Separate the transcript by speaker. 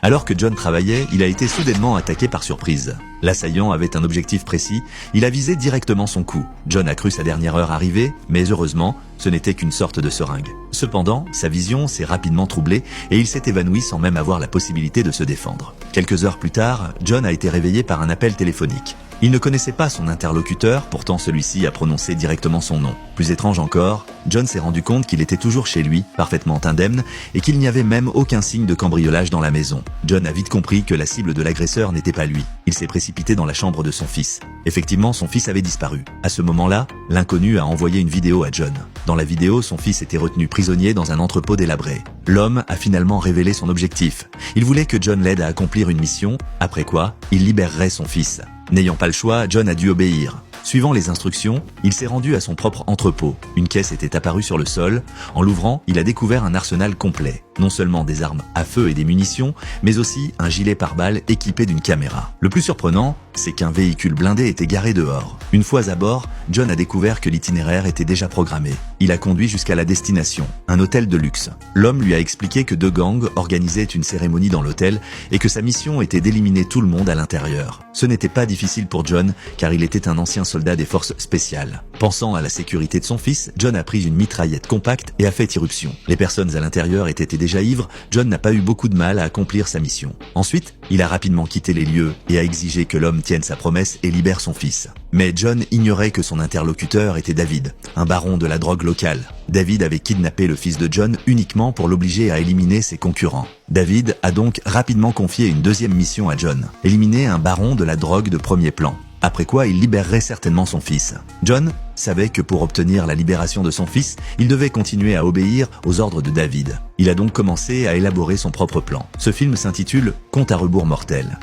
Speaker 1: Alors que John travaillait, il a été soudainement attaqué par surprise. L'assaillant avait un objectif précis, il a visé directement son cou. John a cru sa dernière heure arriver, mais heureusement, ce n'était qu'une sorte de seringue. Cependant, sa vision s'est rapidement troublée et il s'est évanoui sans même avoir la possibilité de se défendre. Quelques heures plus tard, John a été réveillé par un appel téléphonique. Il ne connaissait pas son interlocuteur, pourtant celui-ci a prononcé directement son nom. Plus étrange encore, John s'est rendu compte qu'il était toujours chez lui, parfaitement indemne, et qu'il n'y avait même aucun signe de cambriolage dans la maison. John a vite compris que la cible de l'agresseur n'était pas lui. Il s'est précipité dans la chambre de son fils. Effectivement, son fils avait disparu. À ce moment-là, l'inconnu a envoyé une vidéo à John. Dans la vidéo, son fils était retenu prisonnier dans un entrepôt délabré. L'homme a finalement révélé son objectif. Il voulait que John l'aide à accomplir une mission, après quoi, il libérerait son fils. N'ayant pas le choix, John a dû obéir. Suivant les instructions, il s'est rendu à son propre entrepôt. Une caisse était apparue sur le sol. En l'ouvrant, il a découvert un arsenal complet. Non seulement des armes à feu et des munitions, mais aussi un gilet pare-balles équipé d'une caméra. Le plus surprenant, c'est qu'un véhicule blindé était garé dehors. Une fois à bord, John a découvert que l'itinéraire était déjà programmé. Il a conduit jusqu'à la destination, un hôtel de luxe. L'homme lui a expliqué que deux gangs organisaient une cérémonie dans l'hôtel et que sa mission était d'éliminer tout le monde à l'intérieur. Ce n'était pas difficile pour John, car il était un ancien soldat des forces spéciales. Pensant à la sécurité de son fils, John a pris une mitraillette compacte et a fait irruption. Les personnes à l'intérieur étaient déjà ivres, John n'a pas eu beaucoup de mal à accomplir sa mission. Ensuite, il a rapidement quitté les lieux et a exigé que l'homme tienne sa promesse et libère son fils. Mais John ignorait que son interlocuteur était David, un baron de la drogue locale. David avait kidnappé le fils de John uniquement pour l'obliger à éliminer ses concurrents. David a donc rapidement confié une deuxième mission à John, éliminer un baron de la drogue de premier plan. Après quoi, il libérerait certainement son fils. John savait que pour obtenir la libération de son fils, il devait continuer à obéir aux ordres de David. Il a donc commencé à élaborer son propre plan. Ce film s'intitule « Compte à rebours mortel ».